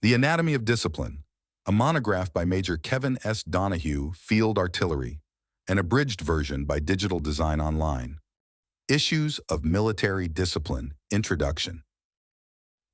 The Anatomy of Discipline, a monograph by Major Kevin S. Donahue, Field Artillery, an abridged version by Digital Design Online. Issues of Military Discipline, Introduction.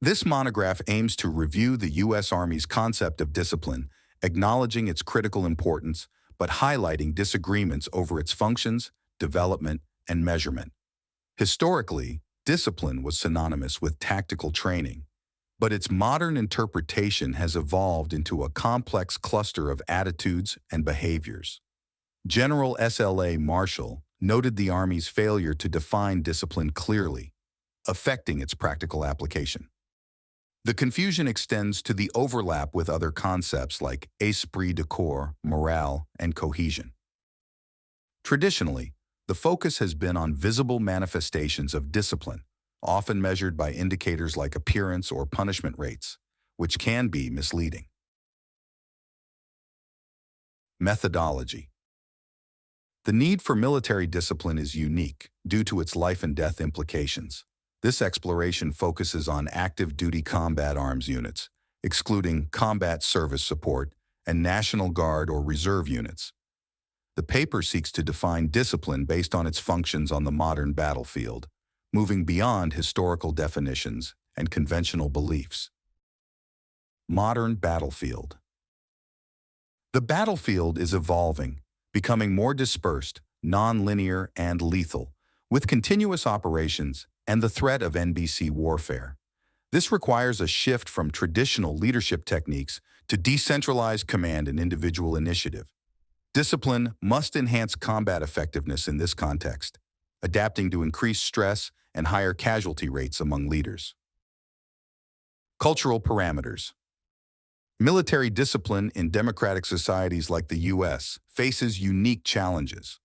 This monograph aims to review the U.S. Army's concept of discipline, acknowledging its critical importance, but highlighting disagreements over its functions, development, and measurement. Historically, discipline was synonymous with tactical training, but its modern interpretation has evolved into a complex cluster of attitudes and behaviors. General S.L.A. Marshall noted the Army's failure to define discipline clearly, affecting its practical application. The confusion extends to the overlap with other concepts like esprit de corps, morale, and cohesion. Traditionally, the focus has been on visible manifestations of discipline, often measured by indicators like appearance or punishment rates, which can be misleading. Methodology. The need for military discipline is unique due to its life and death implications. This exploration focuses on active duty combat arms units, excluding combat service support and National Guard or Reserve units. The paper seeks to define discipline based on its functions on the modern battlefield, moving beyond historical definitions and conventional beliefs. Modern battlefield. The battlefield is evolving, becoming more dispersed, non-linear, and lethal, with continuous operations and the threat of NBC warfare. This requires a shift from traditional leadership techniques to decentralized command and individual initiative. Discipline must enhance combat effectiveness in this context, adapting to increased stress and higher casualty rates among leaders. Cultural parameters. Military discipline in democratic societies like the U.S. faces unique challenges.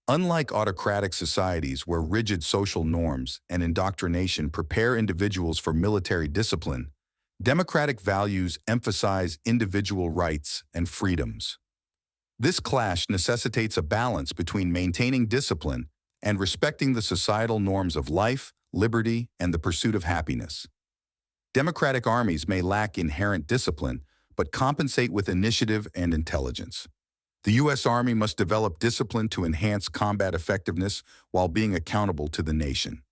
Unlike autocratic societies where rigid social norms and indoctrination prepare individuals for military discipline, democratic values emphasize individual rights and freedoms. This clash necessitates a balance between maintaining discipline and respecting the societal norms of life, liberty, and the pursuit of happiness. Democratic armies may lack inherent discipline, but compensate with initiative and intelligence. The U.S. Army must develop discipline to enhance combat effectiveness while being accountable to the nation.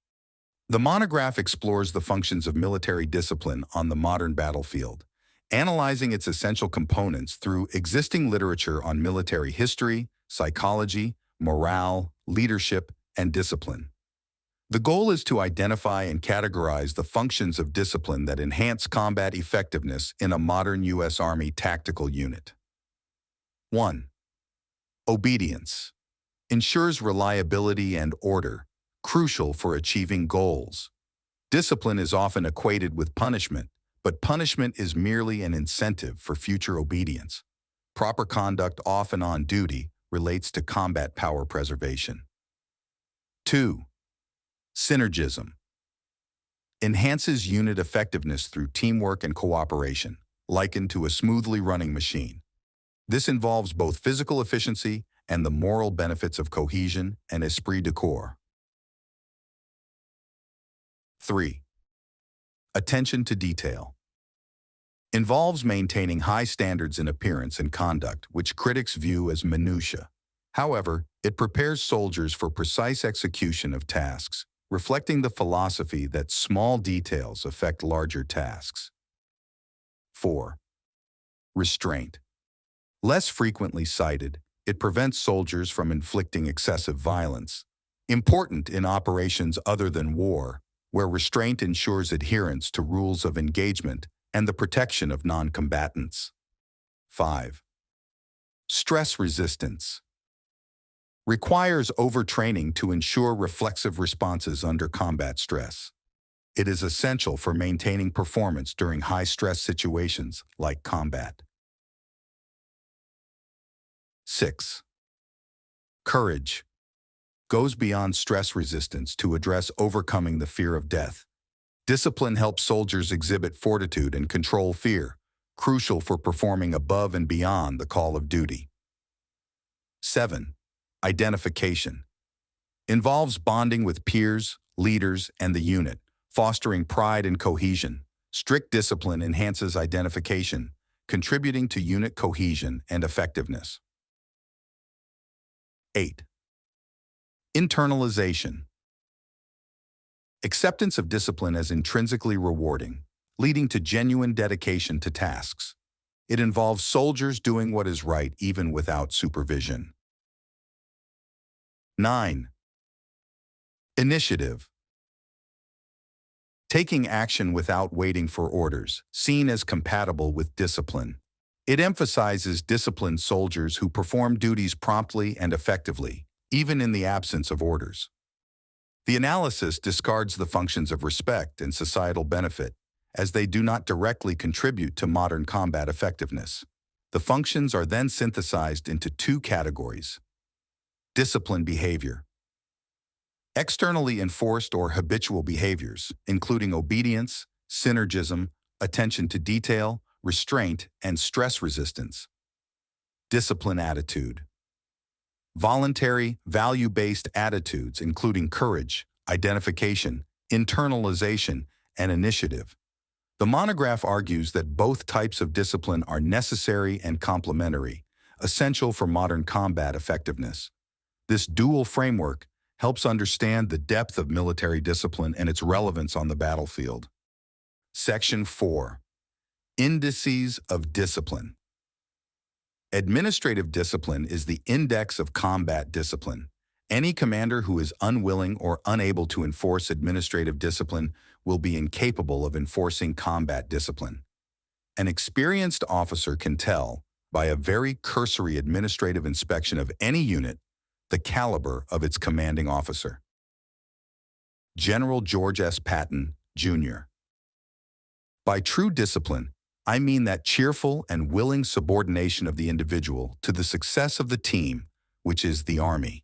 The monograph explores the functions of military discipline on the modern battlefield, analyzing its essential components through existing literature on military history, psychology, morale, leadership, and discipline. The goal is to identify and categorize the functions of discipline that enhance combat effectiveness in a modern U.S. Army tactical unit. 1. Obedience. Ensures reliability and order, crucial for achieving goals. Discipline is often equated with punishment, but punishment is merely an incentive for future obedience. Proper conduct, often on duty, relates to combat power preservation. 2. Synergism. Enhances unit effectiveness through teamwork and cooperation, likened to a smoothly running machine. This involves both physical efficiency and the moral benefits of cohesion and esprit de corps. 3. Attention to detail. Involves maintaining high standards in appearance and conduct, which critics view as minutiae. However, it prepares soldiers for precise execution of tasks, reflecting the philosophy that small details affect larger tasks. 4. Restraint. Less frequently cited, it prevents soldiers from inflicting excessive violence. Important in operations other than war, where restraint ensures adherence to rules of engagement and the protection of non-combatants. 5. Stress resistance. Requires overtraining to ensure reflexive responses under combat stress. It is essential for maintaining performance during high-stress situations like combat. 6. Courage. Goes beyond stress resistance to address overcoming the fear of death. Discipline helps soldiers exhibit fortitude and control fear, crucial for performing above and beyond the call of duty. 7. Identification. Involves bonding with peers, leaders, and the unit, fostering pride and cohesion. Strict discipline enhances identification, contributing to unit cohesion and effectiveness. 8. Internalization. Acceptance of discipline as intrinsically rewarding, leading to genuine dedication to tasks. It involves soldiers doing what is right even without supervision. 9. Initiative. Taking action without waiting for orders, seen as compatible with discipline. It emphasizes disciplined soldiers who perform duties promptly and effectively, even in the absence of orders. The analysis discards the functions of respect and societal benefit, as they do not directly contribute to modern combat effectiveness. The functions are then synthesized into two categories. Discipline behavior. Externally enforced or habitual behaviors, including obedience, synergism, attention to detail, restraint, and stress resistance. Discipline attitude. Voluntary, value-based attitudes, including courage, identification, internalization, and initiative. The monograph argues that both types of discipline are necessary and complementary, essential for modern combat effectiveness. This dual framework helps understand the depth of military discipline and its relevance on the battlefield. Section 4. Indices of discipline. Administrative discipline is the index of combat discipline. Any commander who is unwilling or unable to enforce administrative discipline will be incapable of enforcing combat discipline. An experienced officer can tell, by a very cursory administrative inspection of any unit, the caliber of its commanding officer. General George S. Patton, Jr. By true discipline, I mean that cheerful and willing subordination of the individual to the success of the team, which is the Army.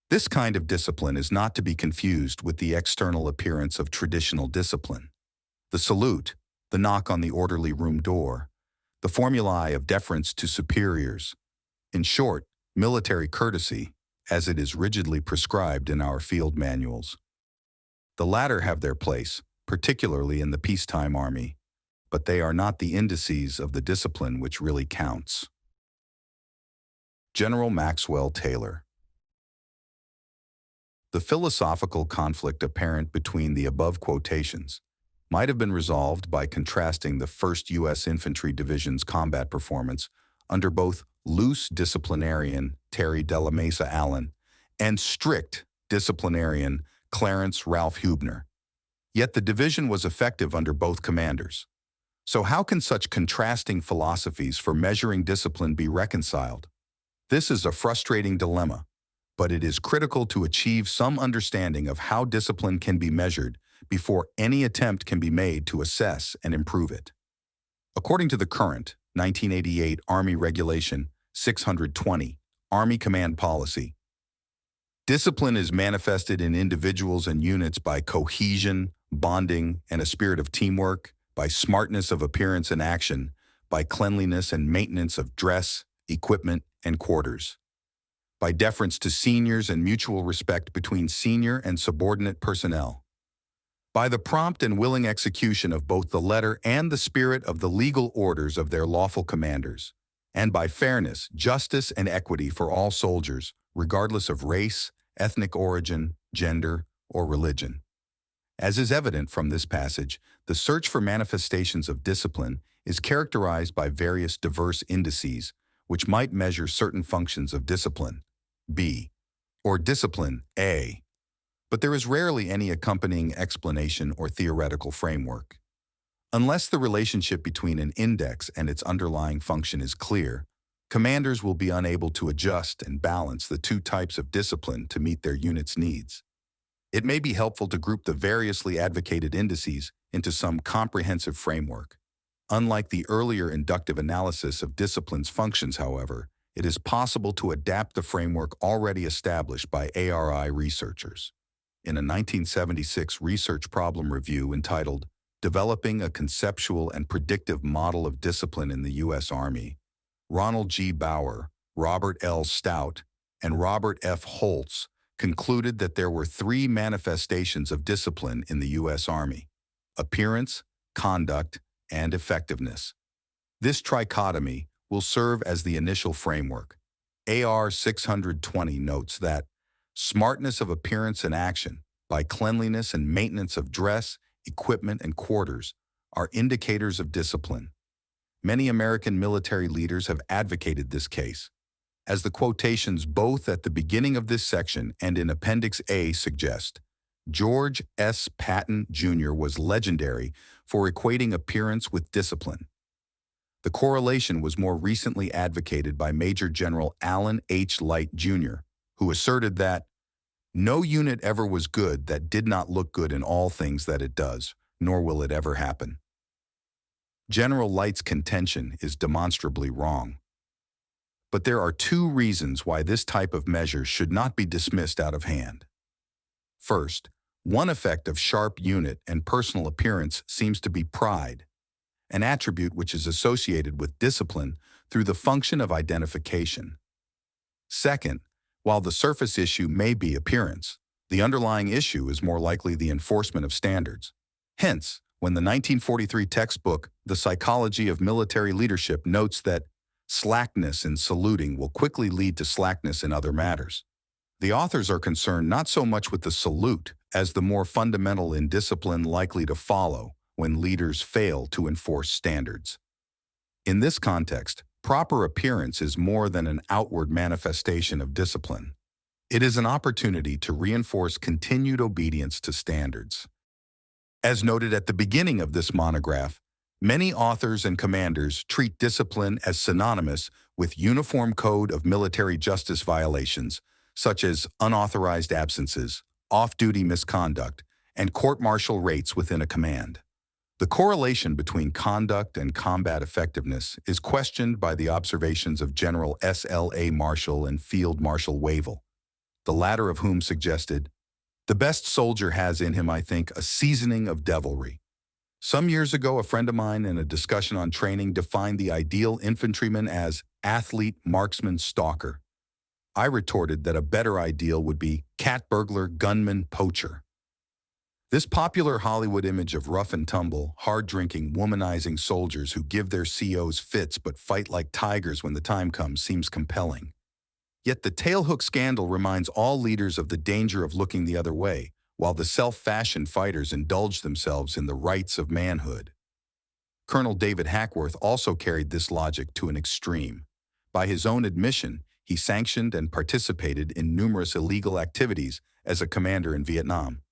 This kind of discipline is not to be confused with the external appearance of traditional discipline. The salute, the knock on the orderly room door, the formulae of deference to superiors. In short, military courtesy, as it is rigidly prescribed in our field manuals. The latter have their place, particularly in the peacetime Army, but they are not the indices of the discipline which really counts. General Maxwell Taylor. The philosophical conflict apparent between the above quotations might have been resolved by contrasting the 1st U.S. Infantry Division's combat performance under both loose disciplinarian Terry de la Mesa Allen and strict disciplinarian Clarence Ralph Hubner. Yet the division was effective under both commanders. So how can such contrasting philosophies for measuring discipline be reconciled? This is a frustrating dilemma, but it is critical to achieve some understanding of how discipline can be measured before any attempt can be made to assess and improve it. According to the current 1988 Army Regulation 620, Army Command Policy, discipline is manifested in individuals and units by cohesion, bonding, and a spirit of teamwork, by smartness of appearance and action, by cleanliness and maintenance of dress, equipment, and quarters, by deference to seniors and mutual respect between senior and subordinate personnel, by the prompt and willing execution of both the letter and the spirit of the legal orders of their lawful commanders, and by fairness, justice, and equity for all soldiers, regardless of race, ethnic origin, gender, or religion. As is evident from this passage, the search for manifestations of discipline is characterized by various diverse indices, which might measure certain functions of discipline, B, or discipline, A. But there is rarely any accompanying explanation or theoretical framework. Unless the relationship between an index and its underlying function is clear, commanders will be unable to adjust and balance the two types of discipline to meet their unit's needs. It may be helpful to group the variously advocated indices into some comprehensive framework. Unlike the earlier inductive analysis of discipline's functions, however, it is possible to adapt the framework already established by ARI researchers. In a 1976 research problem review entitled Developing a Conceptual and Predictive Model of Discipline in the U.S. Army, Ronald G. Bauer, Robert L. Stout, and Robert F. Holtz concluded that there were three manifestations of discipline in the U.S. Army: appearance, conduct, and effectiveness. This trichotomy will serve as the initial framework. AR 620 notes that smartness of appearance and action, by cleanliness and maintenance of dress, equipment, and quarters, are indicators of discipline. Many American military leaders have advocated this case, as the quotations both at the beginning of this section and in Appendix A suggest. George S. Patton, Jr. was legendary for equating appearance with discipline. The correlation was more recently advocated by Major General Allen H. Light, Jr., who asserted that no unit ever was good that did not look good in all things that it does, nor will it ever happen. General Light's contention is demonstrably wrong. But there are two reasons why this type of measure should not be dismissed out of hand. First, one effect of sharp unit and personal appearance seems to be pride, an attribute which is associated with discipline through the function of identification. Second, while the surface issue may be appearance, the underlying issue is more likely the enforcement of standards. Hence, when the 1943 textbook, The Psychology of Military Leadership, notes that slackness in saluting will quickly lead to slackness in other matters, the authors are concerned not so much with the salute as the more fundamental indiscipline likely to follow when leaders fail to enforce standards. In this context, proper appearance is more than an outward manifestation of discipline. It is an opportunity to reinforce continued obedience to standards. As noted at the beginning of this monograph, many authors and commanders treat discipline as synonymous with Uniform Code of Military Justice violations, such as unauthorized absences, off-duty misconduct, and court-martial rates within a command. The correlation between conduct and combat effectiveness is questioned by the observations of General S.L.A. Marshall and Field Marshal Wavell, the latter of whom suggested, "The best soldier has in him, I think, a seasoning of devilry." Some years ago, a friend of mine in a discussion on training defined the ideal infantryman as athlete, marksman, stalker. I retorted that a better ideal would be cat burglar, gunman, poacher. This popular Hollywood image of rough and tumble, hard-drinking, womanizing soldiers who give their COs fits but fight like tigers when the time comes seems compelling. Yet the tailhook scandal reminds all leaders of the danger of looking the other way, while the self-fashioned fighters indulge themselves in the rights of manhood. Colonel David Hackworth also carried this logic to an extreme. By his own admission, he sanctioned and participated in numerous illegal activities as a commander in Vietnam.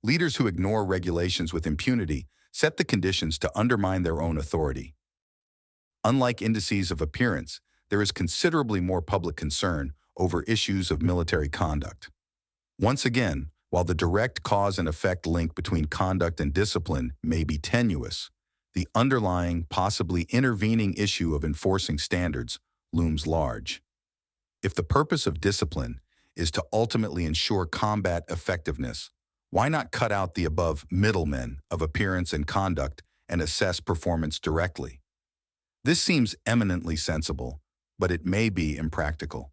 Leaders who ignore regulations with impunity set the conditions to undermine their own authority. Unlike indices of appearance, there is considerably more public concern over issues of military conduct. Once again, while the direct cause and effect link between conduct and discipline may be tenuous, the underlying, possibly intervening issue of enforcing standards looms large. If the purpose of discipline is to ultimately ensure combat effectiveness, why not cut out the above middlemen of appearance and conduct and assess performance directly? This seems eminently sensible, but it may be impractical.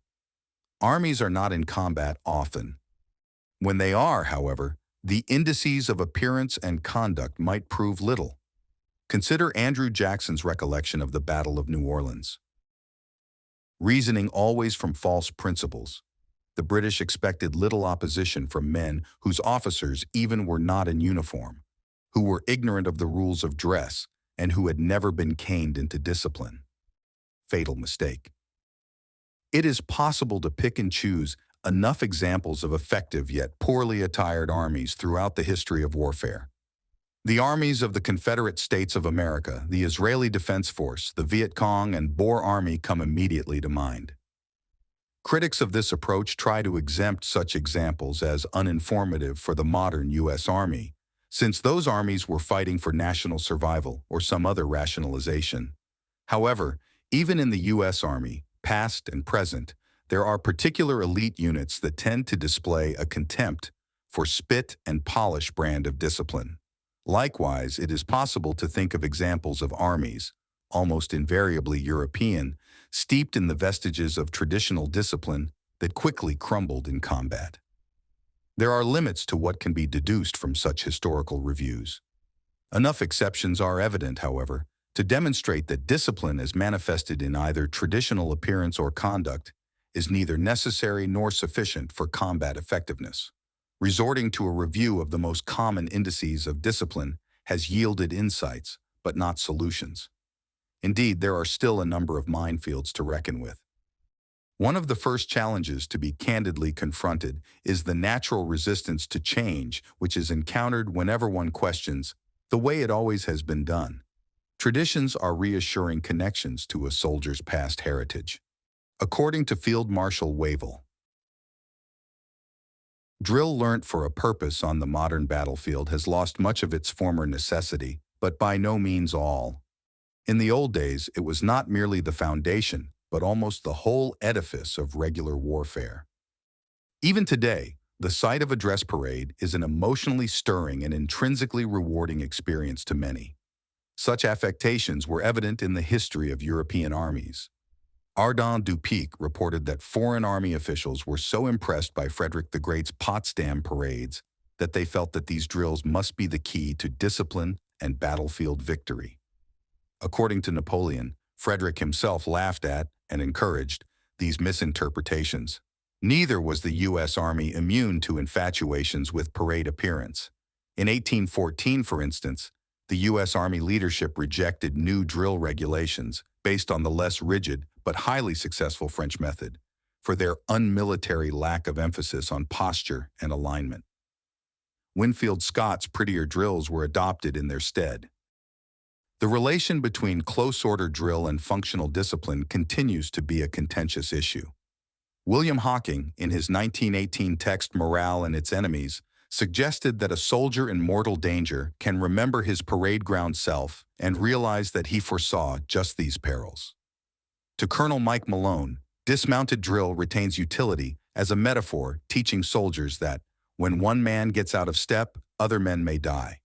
Armies are not in combat often. When they are, however, the indices of appearance and conduct might prove little. Consider Andrew Jackson's recollection of the Battle of New Orleans. Reasoning always from false principles, the British expected little opposition from men whose officers even were not in uniform, who were ignorant of the rules of dress, and who had never been caned into discipline. Fatal mistake. It is possible to pick and choose enough examples of effective yet poorly attired armies throughout the history of warfare. The armies of the Confederate States of America, the Israeli Defense Force, the Viet Cong, and Boer Army come immediately to mind. Critics of this approach try to exempt such examples as uninformative for the modern U.S. Army, since those armies were fighting for national survival or some other rationalization. However, even in the U.S. Army, past and present, there are particular elite units that tend to display a contempt for spit and polish brand of discipline. Likewise, it is possible to think of examples of armies, almost invariably European, steeped in the vestiges of traditional discipline that quickly crumbled in combat. There are limits to what can be deduced from such historical reviews. Enough exceptions are evident, however, to demonstrate that discipline as manifested in either traditional appearance or conduct is neither necessary nor sufficient for combat effectiveness. Resorting to a review of the most common indices of discipline has yielded insights, but not solutions. Indeed, there are still a number of minefields to reckon with. One of the first challenges to be candidly confronted is the natural resistance to change which is encountered whenever one questions the way it always has been done. Traditions are reassuring connections to a soldier's past heritage. According to Field Marshal Wavell, drill learnt for a purpose on the modern battlefield has lost much of its former necessity, but by no means all. In the old days, it was not merely the foundation, but almost the whole edifice of regular warfare. Even today, the sight of a dress parade is an emotionally stirring and intrinsically rewarding experience to many. Such affectations were evident in the history of European armies. Ardent Dupic reported that foreign army officials were so impressed by Frederick the Great's Potsdam parades that they felt that these drills must be the key to discipline and battlefield victory. According to Napoleon, Frederick himself laughed at and encouraged these misinterpretations. Neither was the U.S. Army immune to infatuations with parade appearance. In 1814, for instance, the U.S. Army leadership rejected new drill regulations based on the less rigid but highly successful French method for their unmilitary lack of emphasis on posture and alignment. Winfield Scott's prettier drills were adopted in their stead. The relation between close-order drill and functional discipline continues to be a contentious issue. William Hocking, in his 1918 text Morale and Its Enemies, suggested that a soldier in mortal danger can remember his parade ground self and realize that he foresaw just these perils. To Colonel Mike Malone, dismounted drill retains utility as a metaphor teaching soldiers that, when one man gets out of step, other men may die.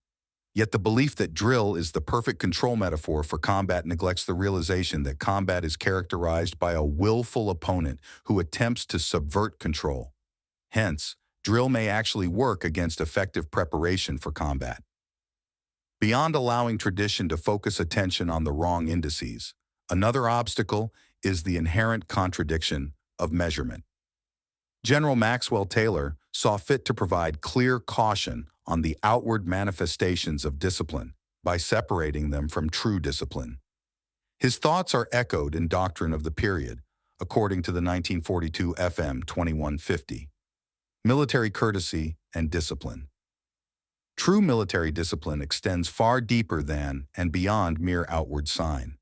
Yet the belief that drill is the perfect control metaphor for combat neglects the realization that combat is characterized by a willful opponent who attempts to subvert control. Hence, drill may actually work against effective preparation for combat. Beyond allowing tradition to focus attention on the wrong indices, another obstacle is the inherent contradiction of measurement. General Maxwell Taylor saw fit to provide clear caution on the outward manifestations of discipline by separating them from true discipline. His thoughts are echoed in Doctrine of the Period, according to the 1942 FM 2150. Military courtesy and discipline. True military discipline extends far deeper than and beyond mere outward sign.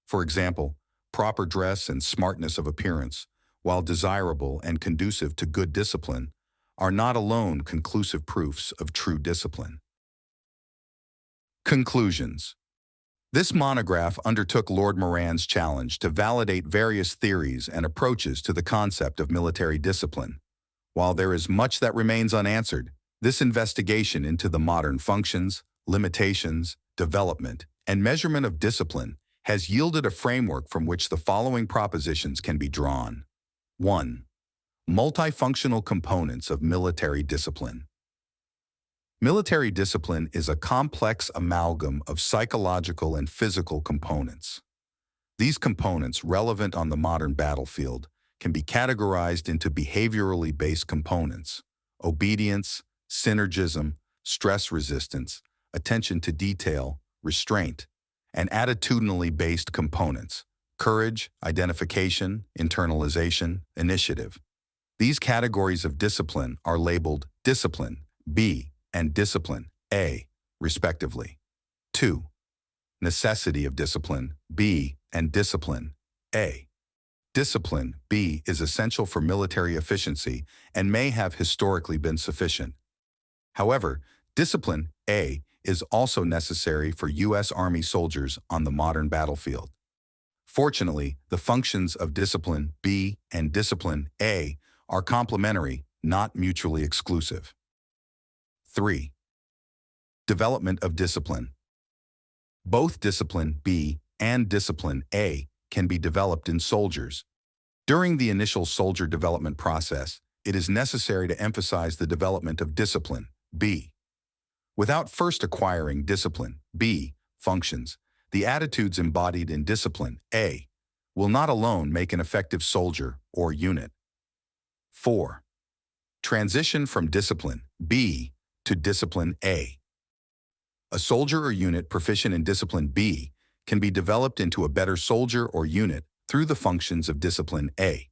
For example, proper dress and smartness of appearance, while desirable and conducive to good discipline, are not alone conclusive proofs of true discipline. Conclusions. This monograph undertook Lord Moran's challenge to validate various theories and approaches to the concept of military discipline. While there is much that remains unanswered, this investigation into the modern functions, limitations, development, and measurement of discipline has yielded a framework from which the following propositions can be drawn. 1. Multifunctional components of military discipline. Military discipline is a complex amalgam of psychological and physical components. These components, relevant on the modern battlefield, can be categorized into behaviorally based components: obedience, synergism, stress resistance, attention to detail, restraint, and attitudinally based components: courage, identification, internalization, initiative. These categories of discipline are labeled Discipline B and Discipline A, respectively. 2. Necessity of Discipline B and Discipline A. Discipline B is essential for military efficiency and may have historically been sufficient. However, Discipline A is also necessary for U.S. Army soldiers on the modern battlefield. Fortunately, the functions of Discipline B and Discipline A are complementary, not mutually exclusive. 3. Development of discipline. Both Discipline B and Discipline A can be developed in soldiers. During the initial soldier development process, it is necessary to emphasize the development of Discipline B. Without first acquiring discipline, B, functions, the attitudes embodied in discipline, A, will not alone make an effective soldier or unit. 4. Transition from discipline, B, to discipline, A. A soldier or unit proficient in discipline B can be developed into a better soldier or unit through the functions of discipline A.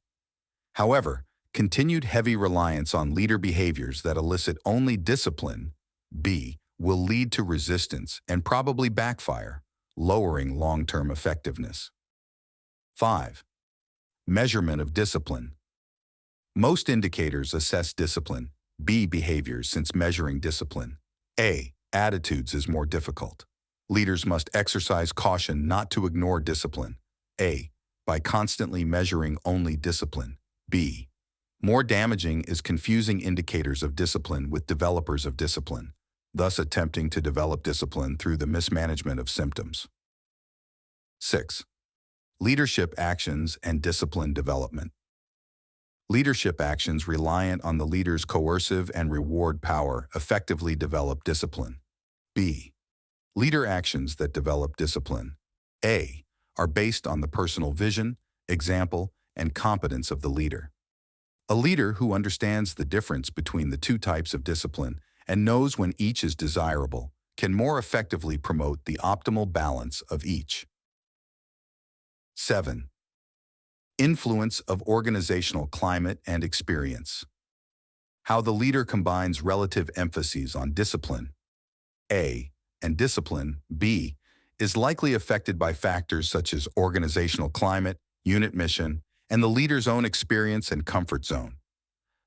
However, continued heavy reliance on leader behaviors that elicit only discipline B will lead to resistance and probably backfire, lowering long-term effectiveness. 5. Measurement of discipline. Most indicators assess discipline B behaviors since measuring discipline A attitudes is more difficult. Leaders must exercise caution not to ignore discipline A by constantly measuring only discipline B. More damaging is confusing indicators of discipline with developers of discipline, thus attempting to develop discipline through the mismanagement of symptoms. 6. Leadership actions and discipline development. Leadership actions reliant on the leader's coercive and reward power effectively develop discipline. B. Leader actions that develop discipline A are based on the personal vision, example, and competence of the leader. A leader who understands the difference between the two types of discipline and knows when each is desirable can more effectively promote the optimal balance of each. 7. Influence of organizational climate and experience. How the leader combines relative emphases on discipline A and discipline B is likely affected by factors such as organizational climate, unit mission, and the leader's own experience and comfort zone.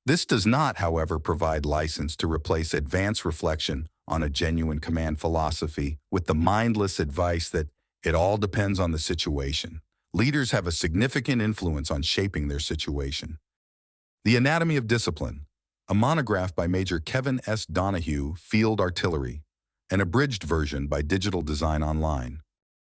This does not, however, provide license to replace advanced reflection on a genuine command philosophy with the mindless advice that it all depends on the situation. Leaders have a significant influence on shaping their situation. The Anatomy of Discipline, a monograph by Major Kevin S. Donahue, Field Artillery, an abridged version by Digital Design Online.